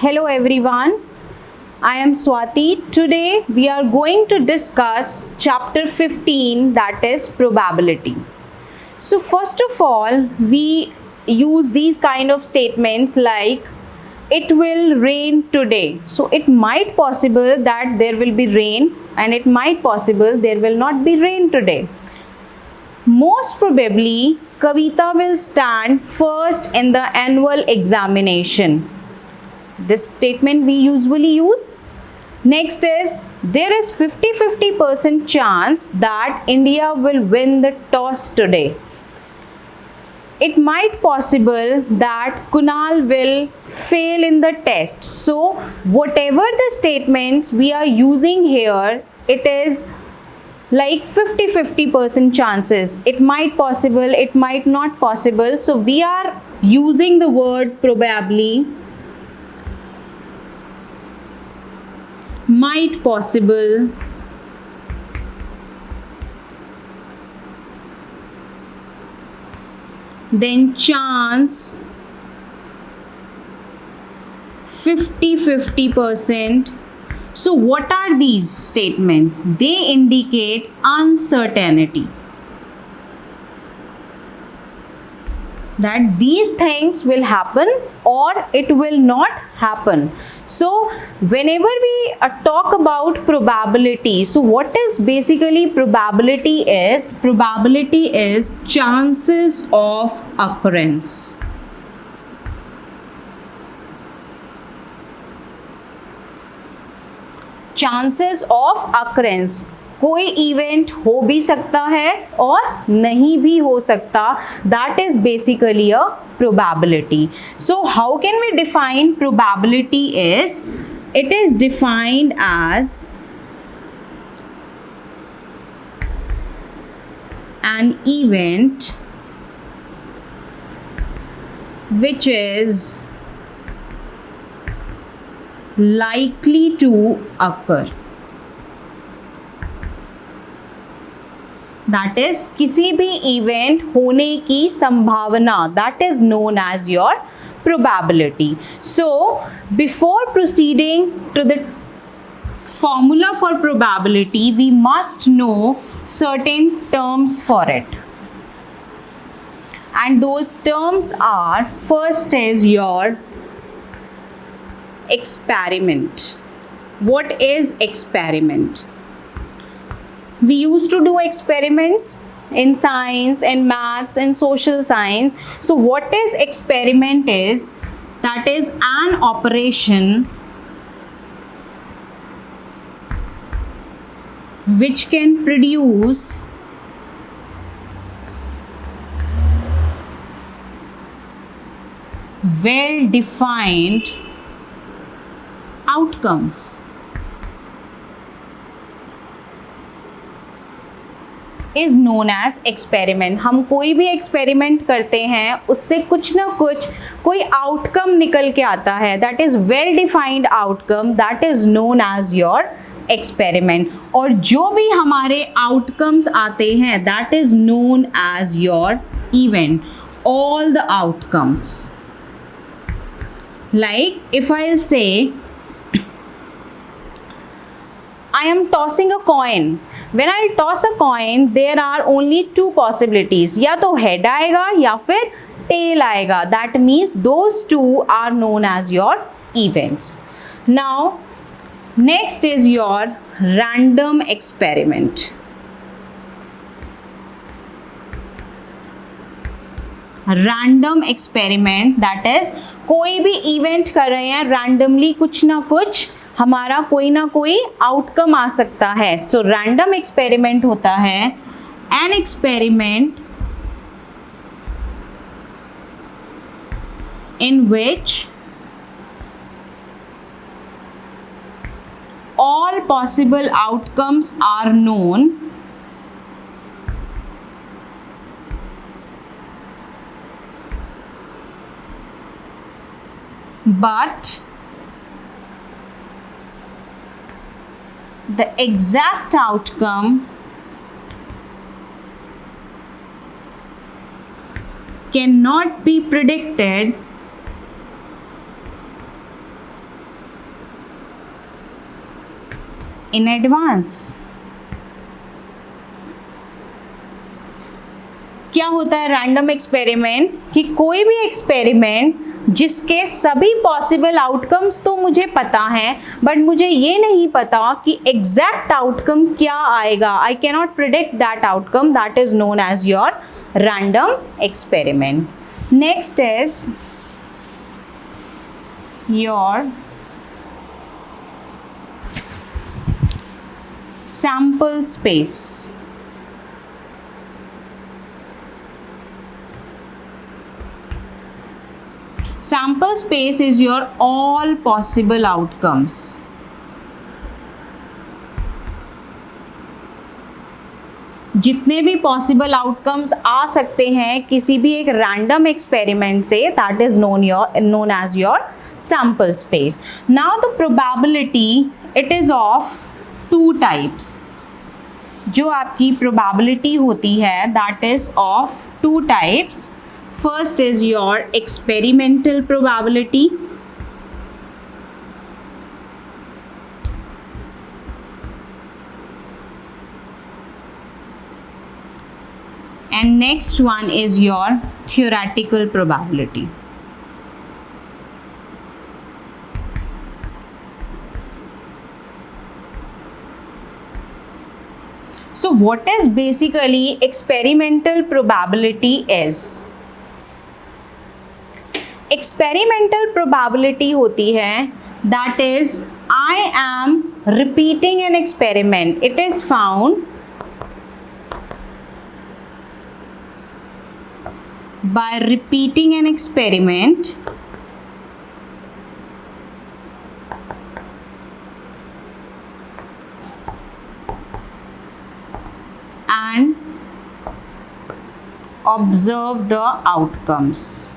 Hello everyone, I am Swati. Today we are going to discuss chapter 15, that is probability. So first of all, we use these kind of statements like it will rain today. So it might possible that there will be rain and it might possible there will not be rain today. Most probably Kavita will stand first in the annual examination. This statement we usually use. Next is there is 50-50% chance that India will win the toss today. It might possible that Kunal will fail in the test. So whatever the statements we are using here, it is like 50-50% chances. It might possible, it might not possible. So we are using the word probably, might possible, then chance, 50-50%. So what are these statements? They indicate uncertainty, that these things will happen or it will not happen. So whenever we talk about probability, so what is basically probability is? Probability is chances of occurrence. Chances of occurrence, कोई event हो भी सकता है और नहीं भी हो सकता, that is basically a probability. So how can we define probability is, it is defined as an event which is likely to occur. That is किसी भी इवेंट होने की संभावना, that is known as your probability. So before proceeding to the formula for probability, we must know certain terms for it. And those terms are, first is your experiment. What is experiment? We used to do experiments in science, in maths, in social science. So what is experiment is, that is an operation which can produce well-defined outcomes. Is known as experiment. हम कोई भी experiment करते हैं उससे कुछ ना कुछ कोई आउटकम निकल के आता है, that is well defined outcome, that is known as your experiment. और जो भी हमारे आउटकम्स आते हैं that is known as your event. All the outcomes, like if I'll say I am tossing a coin. When I toss a coin, there are only two possibilities. या तो head आएगा या फिर tail आएगा. That means those two are known as your events. Now, next is your random experiment. Random experiment, that is कोई भी event कर रहे हैं रैंडमली, कुछ ना कुछ हमारा कोई ना कोई आउटकम आ सकता है. सो रैंडम एक्सपेरिमेंट होता है an experiment in which all possible outcomes are known but the exact outcome cannot be predicted in advance. क्या होता है रैंडम एक्सपेरिमेंट कि कोई भी एक्सपेरिमेंट जिसके सभी पॉसिबल आउटकम्स तो मुझे पता हैं बट मुझे ये नहीं पता कि एग्जैक्ट आउटकम क्या आएगा. I cannot predict that outcome. That is known as your random experiment. Next is your sample space. Sample space is your all possible outcomes. जितने भी पॉसिबल आउटकम्स आ सकते हैं किसी भी एक रैंडम एक्सपेरिमेंट से, that is known as your sample space. Now the probability it is of two types. जो आपकी प्रोबेबिलिटी होती है that is of two types. First is your experimental probability. And next one is your theoretical probability. So what is basically experimental probability is? Experimental probability होती है that is I am repeating an experiment. It is found by repeating an experiment and observe the outcomes.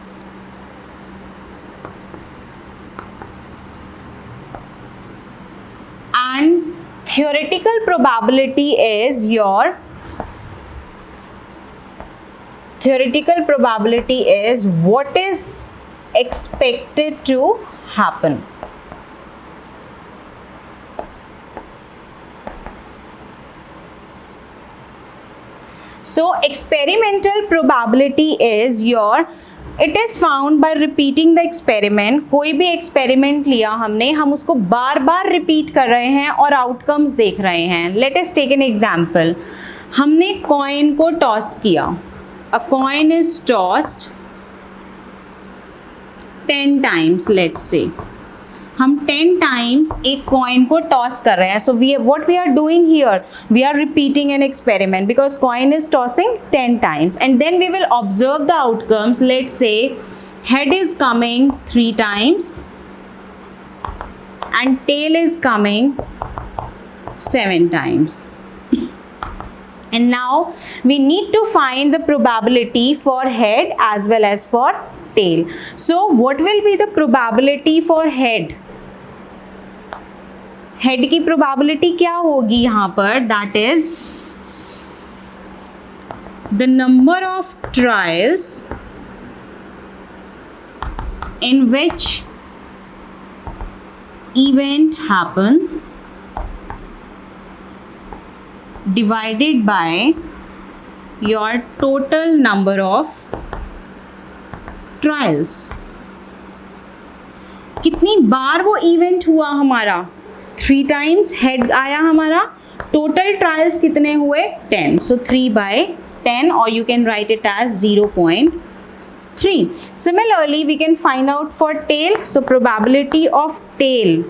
And theoretical probability is your theoretical probability is what is expected to happen. So experimental probability is your it is found by repeating the experiment. कोई भी experiment लिया हमने, हम उसको बार बार repeat कर रहे हैं और outcomes देख रहे हैं. Let us take an example. हमने coin को toss किया. A coin is tossed 10 times, let's say. हम 10 times एक coin को toss कर रहे हैं. So what we are doing here, we are repeating an experiment because coin is tossing 10 times, and then we will observe the outcomes. Let's say head is coming 3 times and tail is coming 7 times. And now we need to find the probability for head as well as for tail. So what will be the probability for head? Head की probability क्या होगी यहाँ पर? That is the number of trials in which event happened divided by your total number of trials. कितनी बार वो event हुआ हमारा? 3 times head आया हमारा. टोटल ट्रायल्स कितने हुए? 10. So 3/10, or you can write it as 0.3. Similarly, we can find out for tail. So probability of tail,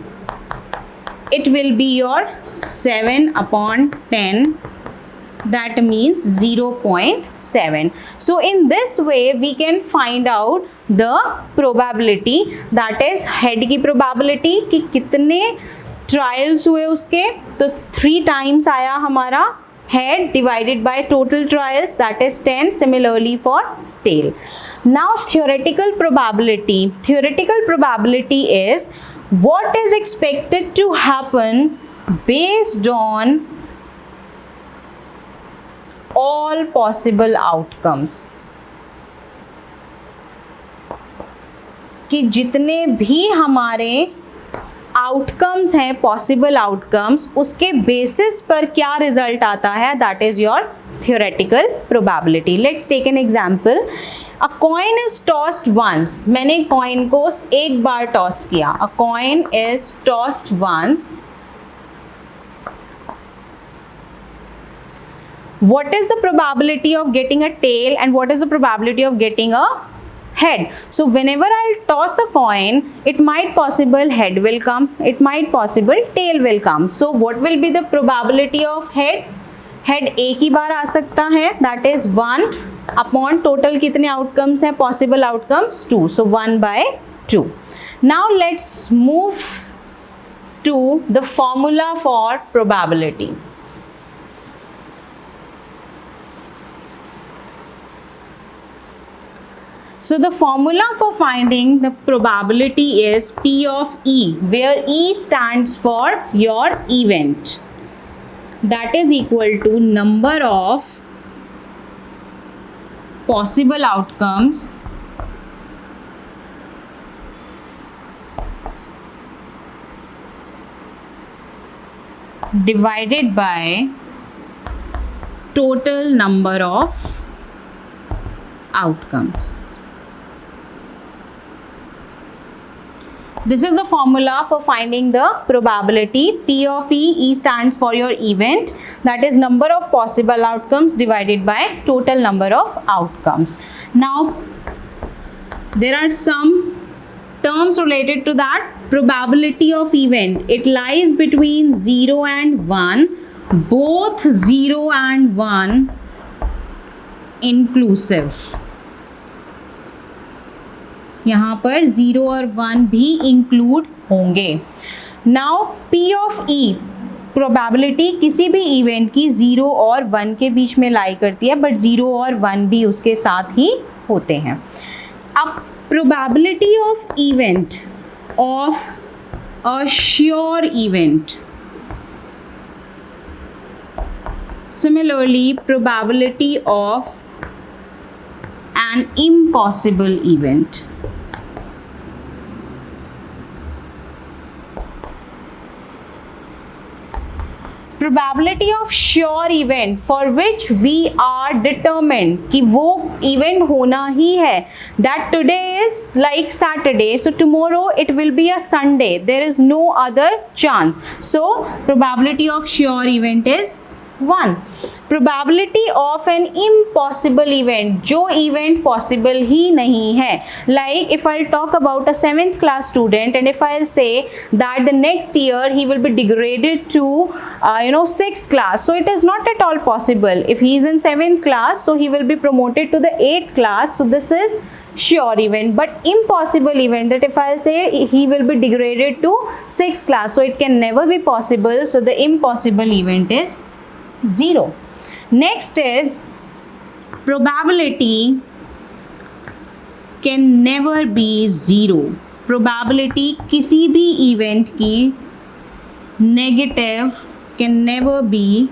it will be your 7/10. That means 0.7. So in this way we can find out the probability, that is head की probability कि कितने trials हुए उसके. तो 3 times आया हमारा head divided by total trials, that is 10. Similarly for tail. Now theoretical probability. Theoretical probability is what is expected to happen based on all possible outcomes. कि जितने भी हमारे आउटकम्स हैं, पॉसिबल आउटकम्स, उसके बेसिस पर क्या रिजल्ट आता है, that is your theoretical probability. Let's take an example. A coin is tossed once. मैंने coin को एक बार toss किया. A coin is tossed once. What is the probability of getting a tail and what is the probability of getting a head? So whenever I'll toss a coin, it might possible head will come, it might possible tail will come. So what will be the probability of head? Head एक ही बार आ सकता है, that is 1 upon total कितने outcomes हैं, possible outcomes 2, so 1/2. Now let's move to the formula for probability. So the formula for finding the probability is P of E, where E stands for your event. That is equal to number of possible outcomes divided by total number of outcomes. This is the formula for finding the probability. P of E, E stands for your event, that is number of possible outcomes divided by total number of outcomes. Now there are some terms related to that. Probability of event, it lies between 0 and 1, both 0 and 1 inclusive. यहाँ पर 0 और 1 भी include होंगे. Now P of E, probability किसी भी event की 0 और 1 के बीच में लाई करती है, बट 0 और 1 भी उसके साथ ही होते हैं. अब probability of event of a sure event, similarly probability of an impossible event. Probability of sure event for which we are determined कि वो event होना ही है, that today is like Saturday, so tomorrow it will be a Sunday, there is no other chance, so probability of sure event is 1. Probability of an impossible event, जो event possible ही नहीं है, like if I'll talk about a 7th class student and if I'll say that the next year he will be degraded to 6th class, so it is not at all possible. If he is in 7th class, so he will be promoted to the 8th class, so this is sure event. But impossible event, that if I'll say he will be degraded to 6th class, so it can never be possible, so the impossible event is 0. Next is probability can never be 0. Probability किसी भी event की negative can never be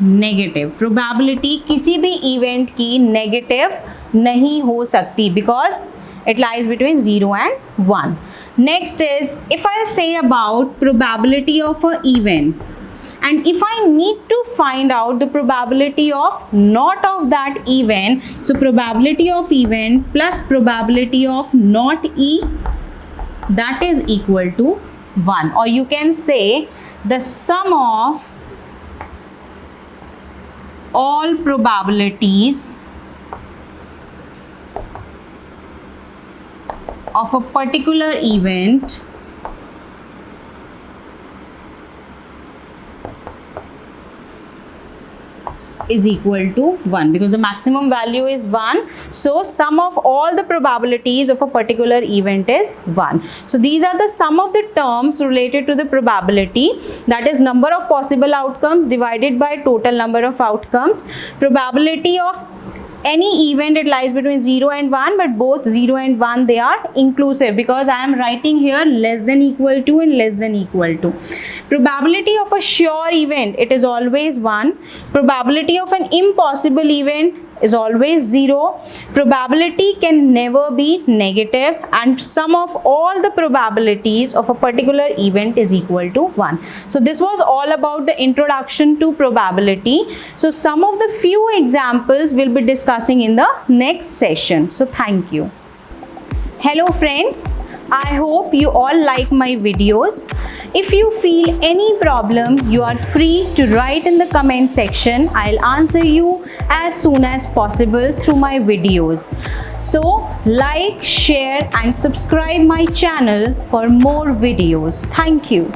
negative. Probability किसी भी event की negative नहीं हो सकती because it lies between 0 and 1. Next is, if I say about probability of a event, and if I need to find out the probability of not of that event, so probability of event plus probability of not E, that is equal to 1, or you can say the sum of all probabilities of a particular event is equal to 1, because the maximum value is 1, so sum of all the probabilities of a particular event is 1. So these are the sum of the terms related to the probability, that is number of possible outcomes divided by total number of outcomes. Probability of any event, it lies between 0 and 1, but both 0 and 1 they are inclusive, because I am writing here less than equal to and less than equal to. Probability of a sure event, it is always 1. Probability of an impossible event, is always 0. Probability can never be negative, and sum of all the probabilities of a particular event is equal to 1. So this was all about the introduction to probability. So some of the few examples we'll be discussing in the next session. So thank you. Hello friends, I hope you all like my videos. If you feel any problem, you are free to write in the comment section. I'll answer you as soon as possible through my videos. So like, share and subscribe my channel for more videos. Thank you.